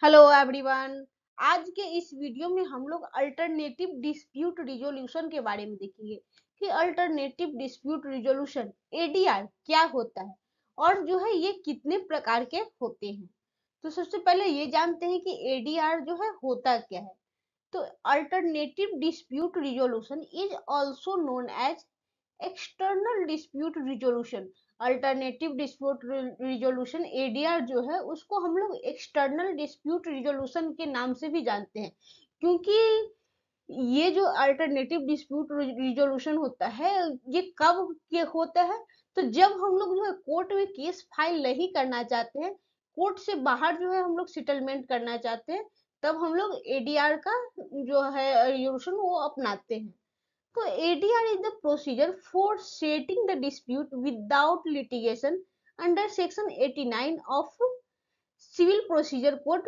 Hello everyone. आज के इस वीडियो में हम लोग अल्टरनेटिव डिस्प्यूट रिजोल्यूशन के बारे में देखेंगे कि अल्टरनेटिव डिस्प्यूट रिजोल्यूशन एडीआर क्या होता है और जो है ये कितने प्रकार के होते हैं। तो सबसे पहले ये जानते हैं कि एडीआर जो है होता क्या है। तो alternative dispute resolution is also known as external dispute resolution. Alternative dispute resolution ADR जो है उसको हम लोग एक्सटर्नल डिस्प्यूट रिजोल्यूशन के नाम से भी जानते हैं, क्योंकि ये जो अल्टरनेटिव डिस्प्यूट रिजोल्यूशन होता है ये कब ये होता है। तो जब हम लोग जो है कोर्ट में केस फाइल नहीं करना चाहते हैं, कोर्ट से बाहर जो है हम लोग सेटलमेंट करना चाहते हैं, तब हम लोग एडीआर का जो है रिजोल्यूशन वो अपनाते हैं। So ADR is the procedure for settling the dispute without litigation under section 89 of Civil Procedure Code.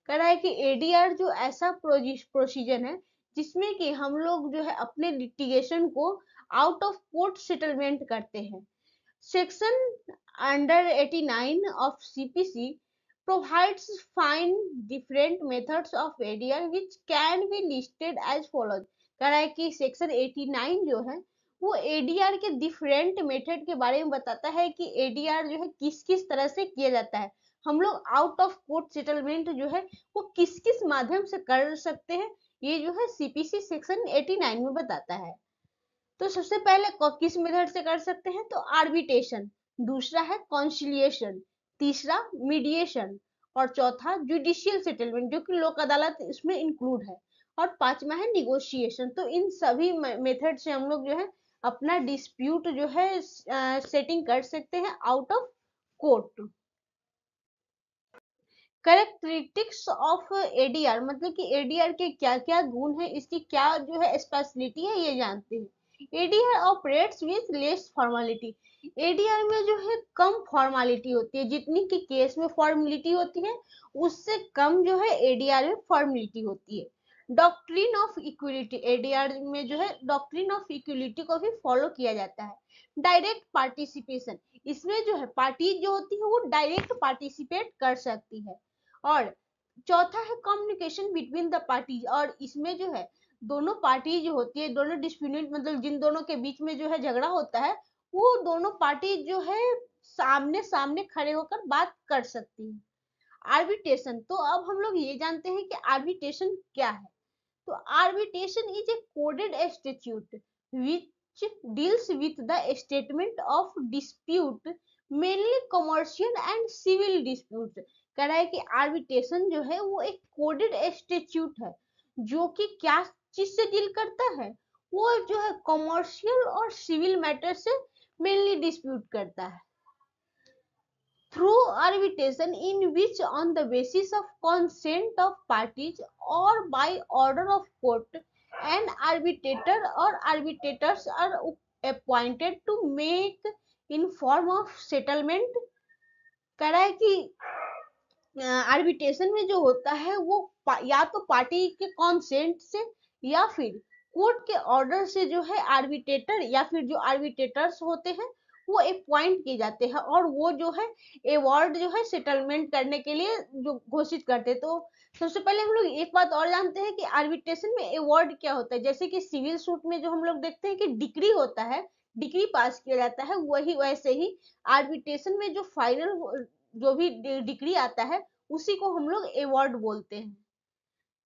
कह रहा है कि एडीआर जो ऐसा प्रोसीजर है जिसमें कि हम लोग जो है अपने लिटिगेशन को आउट ऑफ कोर्ट सेटलमेंट करते हैं। Section under 89 of CPC provides find different methods of ADR which can be listed as follows। कह रहा है कि सेक्शन 89 जो है वो एडीआर के डिफरेंट मेथड के बारे में बताता है कि एडीआर जो है किस किस तरह से किया जाता है। हम लोग आउट ऑफ कोर्ट सेटलमेंट जो है वो किस किस माध्यम से कर सकते हैं, ये जो है सीपीसी सेक्शन 89 में बताता है। तो सबसे पहले किस मेथड से कर सकते हैं, तो आर्बिट्रेशन, दूसरा है कॉन्सिलिएशन, तीसरा मीडिएशन और चौथा जुडिशियल सेटलमेंट जो कि लोक अदालत इसमें इंक्लूड है, और पांचवा है निगोशिएशन। तो इन सभी मेथड से हम लोग जो है अपना डिस्प्यूट जो है सेटिंग कर सकते हैं out of court. Characteristics of ADR मतलब कि एडीआर के क्या क्या गुण है, इसकी क्या जो है स्पेशलिटी है, ये जानते हैं। ADR operates with less formality. ADR में जो है कम फॉर्मेलिटी होती है, जितनी की केस में फॉर्मेलिटी होती है उससे कम जो है एडीआर में फॉर्मेलिटी होती है। डॉक्ट्रिन ऑफ इक्वलिटी, एडीआर में जो है डॉक्ट्रिन ऑफ इक्वलिटी को भी फॉलो किया जाता है। डायरेक्ट पार्टिसिपेशन, इसमें जो है पार्टी जो होती है वो डायरेक्ट पार्टिसिपेट कर सकती है। और चौथा है कम्युनिकेशन बिटवीन द पार्टीज, और इसमें जो है दोनों पार्टी जो होती है, दोनों डिस्प्यूटेड मतलब जिन दोनों के बीच में जो है झगड़ा होता है, वो दोनों पार्टी जो है सामने सामने खड़े होकर बात कर सकती है। आर्बिट्रेशन, तो अब हम लोग ये जानते हैं कि आर्बिट्रेशन क्या है। तो arbitration is a coded statute which deals with the statement of dispute, mainly commercial and civil disputes। कह रहा है कि arbitration जो है वो एक coded statute है जो कि क्या चीज से डील करता है, वो जो है कमर्शियल और सिविल मैटर से मेनली डिस्प्यूट करता है। Through arbitration in which on the basis of consent of parties or by order of court an arbitrator or arbitrators are appointed to make in form of settlement। कह रहा है कि arbitration में जो होता है वो या तो पार्टी के कॉन्सेंट से या फिर कोर्ट के ऑर्डर से जो है आर्बिट्रेटर या फिर जो आर्बिट्रेटर्स होते हैं वो अपॉइंट किए जाते हैं, और वो जो है अवार्ड जो है सेटलमेंट करने के लिए जो घोषित करते हैं। तो सबसे पहले हम लोग एक बात और जानते हैं कि आर्बिट्रेशन में अवार्ड क्या होता है। जैसे कि सिविल सूट में जो हम लोग देखते हैं कि डिक्री होता है, डिक्री पास किया जाता है, वही वैसे ही आर्बिट्रेशन में जो फाइनल जो भी डिक्री आता है उसी को हम लोग अवार्ड बोलते हैं।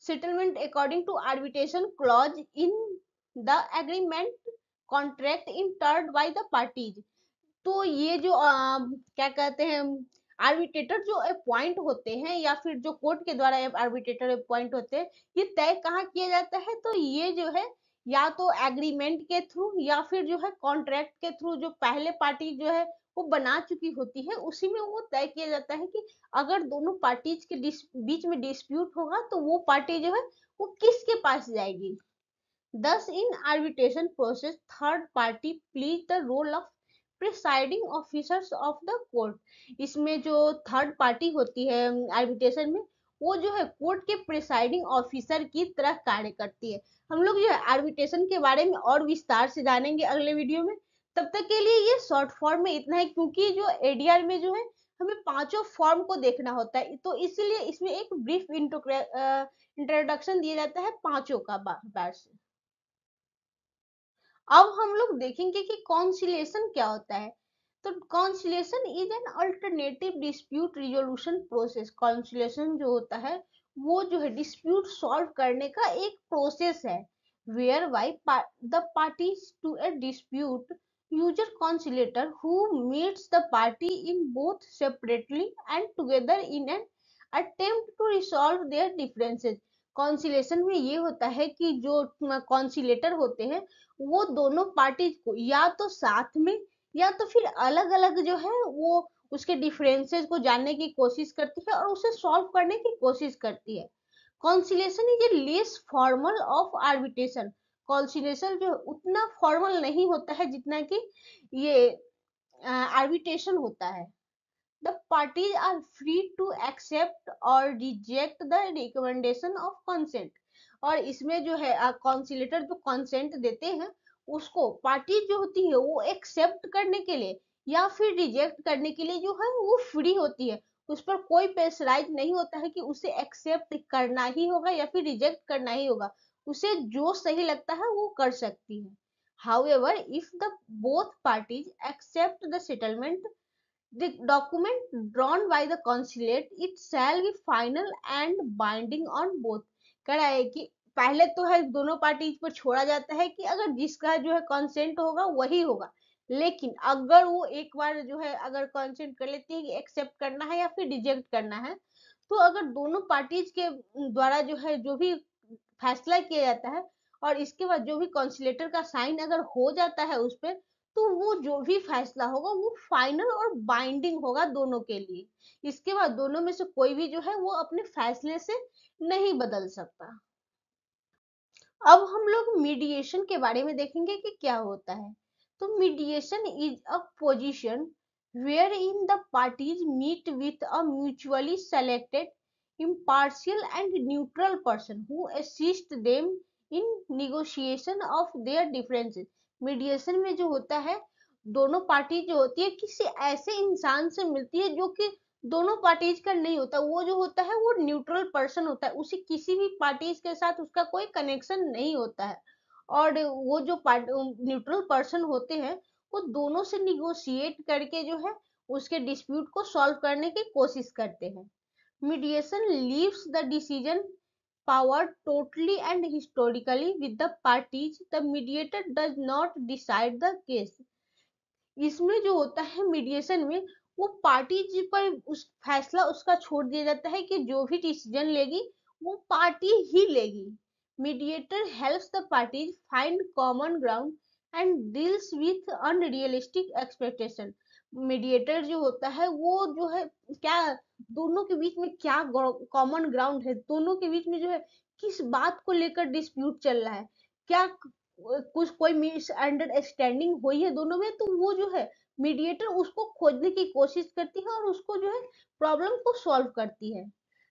Settlement according to arbitration clause in the agreement contract entered by the parties. तो ये जो क्या कहते हैं आर्बिट्रेटर जो अपॉइंट होते हैं या फिर जो कोर्ट के द्वारा आर्बिट्रेटर अपॉइंट होते हैं, ये तय कहाँ किया जाता है, तो ये जो है या तो एग्रीमेंट के थ्रू या फिर जो है कॉन्ट्रैक्ट के थ्रू, जो पहले पार्टी जो है वो बना चुकी होती है उसी में वो तय किया जाता है कि अगर दोनों पार्टीज के बीच में डिस्प्यूट होगा तो वो पार्टी जो है वो किसके पास जाएगी। Thus, in arbitration process, third party plays the role of presiding officers of the court. इसमें जो थर्ड पार्टी होती है आर्बिट्रेशन में, वो जो है कोर्ट के प्रिसाइडिंग ऑफिसर की तरह कार्य करती है। हम लोग जो है आर्बिट्रेशन के बारे में और विस्तार से जानेंगे अगले वीडियो में। तब तक के लिए ये शॉर्ट फॉर्म में इतना है, क्योंकि जो एडीआर में जो है हमें पांचों फॉर्म को देखना होता है, तो इसीलिए इसमें एक ब्रीफ इंट्रोडक्शन दिया जाता है पांचों का बार से। अब हम लोग देखेंगे कि कॉन्सिलिएशन क्या होता है। तो conciliation is an alternative dispute resolution process. Conciliation जो होता है वो जो है डिस्प्यूट सॉल्व करने का एक प्रोसेस है, whereby the parties to a dispute use a conciliator who meets the party in both separately and together in an attempt to resolve their differences। Conciliation में ये होता है कि जो कॉन्सिलेटर होते हैं वो दोनों पार्टीज को या तो साथ में या तो फिर अलग अलग जो है वो उसके डिफरेंसेस को जानने की कोशिश करती है और उसे सॉल्व करने की कोशिश करती है। Conciliation is a less formal of arbitration. Conciliation जो उतना फॉर्मल नहीं होता है जितना कि ये आर्बिट्रेशन होता है। The parties are free to accept or reject the recommendation of consent। और इसमें जो है कॉन्सिलेटर जो कंसेंट देते हैं उसको पार्टी जो होती है वो एक्सेप्ट करने के लिए या फिर रिजेक्ट करने के लिए जो है वो फ्री होती है। उस पर कोई प्रेशराइज नहीं होता है कि उसे एक्सेप्ट करना ही होगा या फिर रिजेक्ट करना ही होगा। उसे जो सही लगता है वो कर सकती है। However, if the both parties accept the settlement, the document drawn by the consulate it shall be final and binding on both। कह रहा है कि पहले तो है दोनों पार्टीज पर छोड़ा जाता है कि अगर जिसका जो है कंसेंट होगा वही होगा, लेकिन अगर वो एक बार जो है अगर कंसेंट कर लेती है कि एक्सेप्ट करना है या फिर रिजेक्ट करना है, तो अगर दोनों पार्टीज के द्वारा जो है जो भी फैसला किया जाता है और इसके बाद जो भी कॉन्सिलेटर का साइन अगर हो जाता है उस पर, तो वो जो भी फैसला होगा वो फाइनल और बाइंडिंग होगा दोनों के लिए। इसके बाद दोनों में से कोई भी जो है वो अपने फैसले से नहीं बदल सकता। अब हम लोग मीडिएशन के बारे में देखेंगे कि क्या होता है। तो mediation is a position wherein the parties meet with a mutually selected impartial and neutral person who assist them in negotiation of their differences। Mediation में जो होता है दोनों पार्टी जो होती है किसी ऐसे इंसान से मिलती है जो कि दोनों पार्टीज का नहीं होता, वो जो होता है वो न्यूट्रल पर्सन होता है, उसे किसी भी पार्टीज के साथ उसका कोई कनेक्शन नहीं होता है। और वो जो न्यूट्रल पर्सन होते हैं वो दोनों से निगोशिएट करके जो है उसके डिस्प्यूट को सॉल्व करने की कोशिश करते हैं। Mediation leaves the decision power totally and historically with the parties। The mediator does not decide the case। इसमें जो होता है मीडिएशन में वो पार्टी जी पर उस फैसला उसका छोड़ दिया जाता है कि जो भी डिसीजन लेगी वो पार्टी ही लेगी। Mediator helps the parties find common ground and deals with unrealistic expectation. Mediator जो होता है वो जो है क्या दोनों के बीच में क्या कॉमन ग्राउंड है, दोनों के बीच में जो है किस बात को लेकर डिस्प्यूट चल रहा है, क्या कुछ कोई मिसअंडरस्टैंडिंग हुई है दोनों में, तो वो जो है मीडिएटर उसको खोजने की कोशिश करती है और उसको जो है प्रॉब्लम को सॉल्व करती है।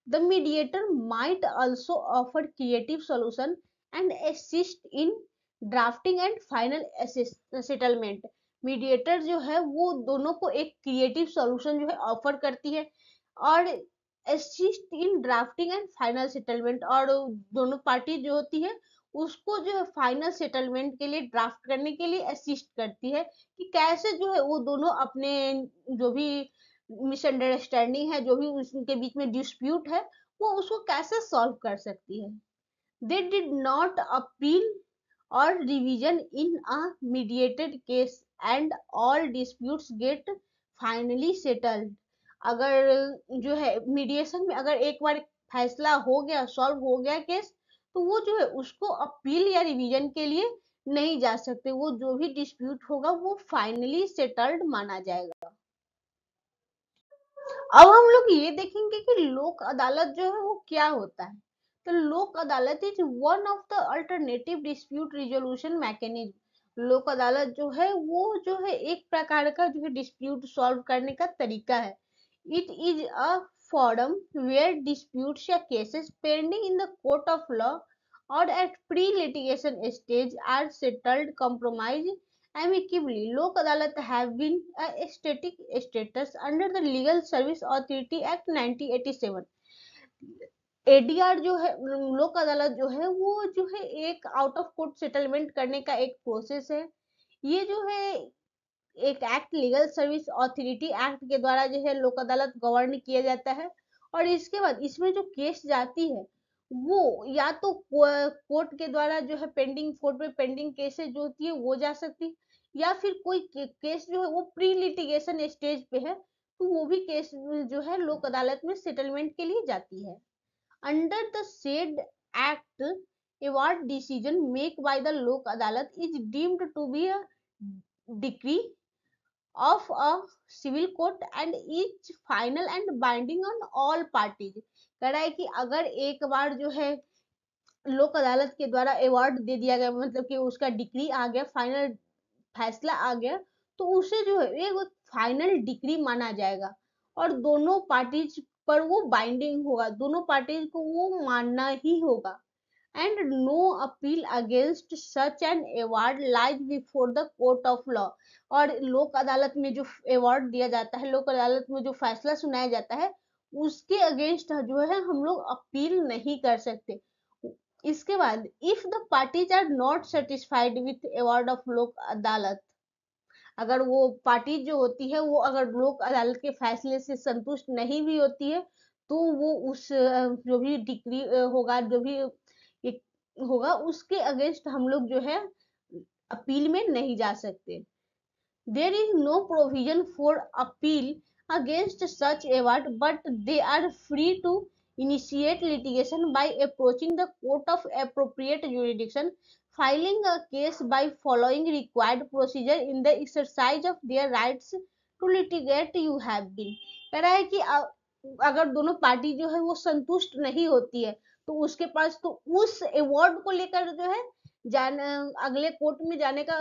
The mediator might also offer creative solution and assist in drafting and final settlement. Mediator जो है वो दोनों को एक क्रिएटिव सॉल्यूशन जो है ऑफर करती है और assist in drafting and final settlement, और दोनों पार्टी जो होती है उसको जो है फाइनल सेटलमेंट के लिए ड्राफ्ट करने के लिए असिस्ट करती है कि कैसे जो है वो दोनों अपने जो भी मिसअंडरस्टैंडिंग है जो भी उनके बीच में डिस्प्यूट है वो उसको कैसे सॉल्व कर सकती है। दे डिड नॉट अपील और revision in a mediated case and all disputes get finally settled. अगर जो है मीडिएशन में अगर एक बार फैसला हो गया सॉल्व हो गया केस, तो वो जो है उसको अपील या रिवीजन के लिए नहीं जा सकते, वो जो भी डिस्प्यूट होगा वो फाइनली सेटल्ड माना जाएगा। अब हम लोग ये देखेंगे कि लोक अदालत जो है वो क्या होता है। तो लोक अदालत is one of the alternative dispute resolution mechanism. लोक अदालत जो है वो जो है एक प्रकार का जो है डिस्प्यूट सॉल्व करने का तरीका है। It is a forum where disputes या cases pending in the court of law or at pre-litigation stage are settled, compromised amicably. लोक अदालत have been a static status under the Legal Service Authority Act 1987. ADR जो है, लोक अदालत जो है वो जो है एक आउट ऑफ कोर्ट सेटलमेंट करने का एक प्रोसेस है। ये जो है एक act, legal service authority act के द्वारा जो है लोक अदालत गवर्न किया जाता है। और इसके बाद इसमें जो केस जाती है वो या तो कोर्ट के द्वारा जो है पेंडिंग, कोर्ट में पेंडिंग केसेस जो होती है वो जा सकती, या फिर कोई केस जो है वो प्री लिटिगेशन स्टेज पे है तो वो भी केस जो है लोक अदालत में सेटलमेंट के लिए जाती है। Under the said act, award decision made by the Lok Adalat is deemed to be a decree of a civil court and is final and binding on all parties. कह रहा है कि अगर एक बार जो है लोक अदालत के द्वारा अवार्ड दे दिया गया, मतलब कि उसका डिग्री आ गया, फाइनल फैसला आ गया, तो उसे जो है एक फाइनल डिग्री माना जाएगा और दोनों पार्टीज पर वो बाइंडिंग होगा, दोनों पार्टीज को वो मानना ही होगा। And no appeal against such an award lies before the court of law. और लोक अदालत में जो अवार्ड दिया जाता है, लोक अदालत में जो फैसला सुनाया जाता है, उसके अगेंस्ट जो है हम लोग अपील नहीं कर सकते। इसके बाद if the parties are not satisfied with award of Lok Adalat, अगर वो पार्टी जो होती है वो अगर लोक अदालत के फैसले से संतुष्ट नहीं भी होती है तो वो उस जो भी डिग्री होगा, जो भी होगा उसके अगेंस्ट हम लोग जो है अपील में नहीं जा सकते। There is no provision for appeal against such award, but they are free to initiate litigation by approaching the court of appropriate jurisdiction, filing a case by following required procedure in the exercise of their rights to litigate you have been। कह रहा है कि अगर दोनों party जो है वो संतुष्ट नहीं होती है तो उसके पास तो उस अवार्ड को लेकर जो है जाना, अगले कोर्ट में जाने का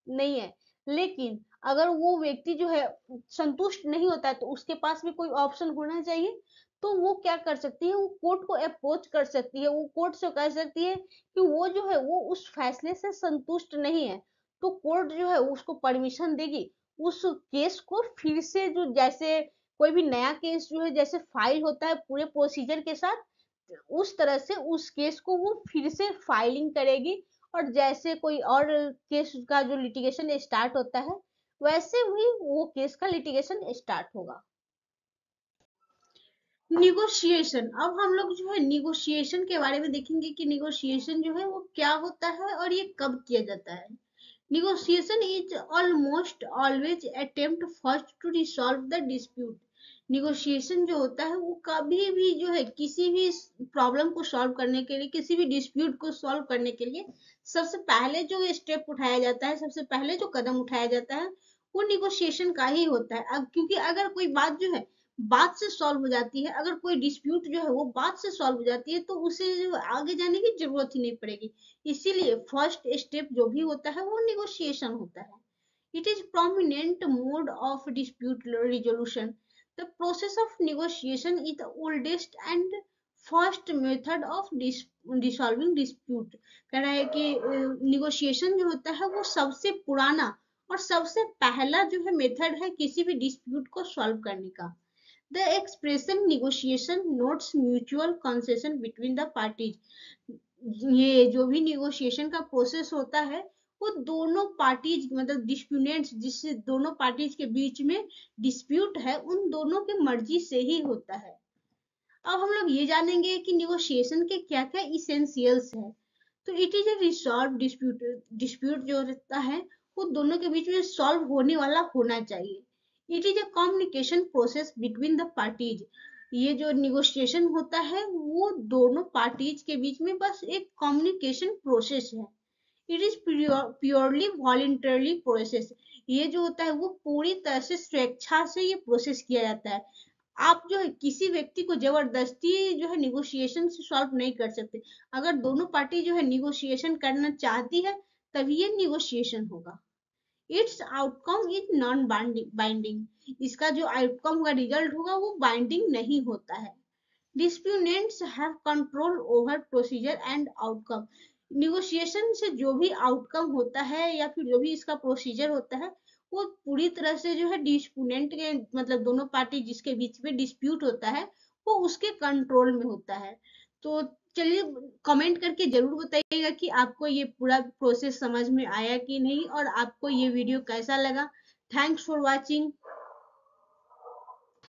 नहीं है। लेकिन अगर वो व्यक्ति जो है संतुष्ट नहीं होता है तो उसके पास भी कोई ऑप्शन होना चाहिए, तो वो क्या कर सकती है, वो कोर्ट को अप्रोच कर सकती है, वो कोर्ट से कह सकती है कि वो जो है वो उस फैसले से संतुष्ट नहीं है, तो कोर्ट जो है उसको परमिशन देगी उस केस को फिर से, जो जैसे कोई भी नया केस जो है जैसे फाइल होता है पूरे प्रोसीजर के साथ, उस तरह से उस केस को वो फिर से फाइलिंग करेगी और जैसे कोई और केस का जो लिटिगेशन स्टार्ट होता है वैसे ही वो केस का लिटिगेशन स्टार्ट होगा। निगोशिएशन, अब हम लोग जो है निगोशिएशन के बारे में देखेंगे कि निगोशिएशन जो है वो क्या होता है और ये कब किया जाता है। Negotiation is almost always attempt first to resolve the dispute। Negotiation जो होता है वो कभी भी जो है किसी भी प्रॉब्लम को सॉल्व करने के लिए, किसी भी डिस्प्यूट को सॉल्व करने के लिए सबसे पहले जो स्टेप उठाया जाता है, सबसे पहले जो कदम उठाया जाता है वो निगोशिएशन का ही होता है। अब क्योंकि अगर कोई बात जो है बात से सॉल्व हो जाती है, अगर कोई डिस्प्यूट जो है वो बात से सॉल्व हो जाती है तो उसे जो आगे जाने की जरूरत ही नहीं पड़ेगी। इसीलिए फर्स्ट स्टेप जो भी होता है वो निगोशिएशन होता है। It is prominent mode of dispute resolution. The process of negotiation is the oldest and first method of dissolving dispute. कह रहा है कि निगोशिएशन जो होता है वो सबसे पुराना और सबसे पहला जो है मेथड है किसी भी डिस्प्यूट को सॉल्व करने का। The expression negotiation notes mutual concession between the parties। ये जो भी निगोशिएशन का प्रोसेस होता है वो दोनों पार्टीज, मतलब डिस्प्यूटेंट्स, जिससे दोनों पार्टीज के बीच में डिस्प्यूट है, उन दोनों की मर्जी से ही होता है। अब हम लोग ये जानेंगे कि निगोशिएशन के क्या क्या इसेंशियल्स है। तो it is a resolve dispute. Dispute जो रहता है वो दोनों के बीच में सॉल्व होने वाला होना चाहिए। It is a communication process between the parties. ये जो निगोशिएशन होता है वो दोनों पार्टीज के बीच में बस एक कम्युनिकेशन प्रोसेस है। It is purely voluntary process. ये जो होता है वो पूरी तरह से स्वेच्छा से ये प्रोसेस किया जाता है। आप जो है किसी व्यक्ति को जबरदस्ती जो है निगोशिएशन से सॉल्व नहीं कर सकते। अगर दोनों पार्टी जो है निगोशिएशन करना चाहती है तभी ये निगोशिएशन होगा। It's outcome is non binding. इसका जो आउटकम का रिजल्ट होगा वो बाइंडिंग नहीं होता है। Disputants have control over procedure and outcome. Negotiation से जो भी आउटकम होता है या फिर जो भी इसका प्रोसीजर होता है, वो पूरी तरह से जो है डिस्पुटेंट के मतलब दोनों पार्टी जिसके बीच में डिस्प्यूट होता है वो उसके कंट्रोल में होता है। तो चलिए, कमेंट करके जरूर बताइएगा कि आपको ये पूरा प्रोसेस समझ में आया कि नहीं, और आपको ये वीडियो कैसा लगा। Thanks for watching.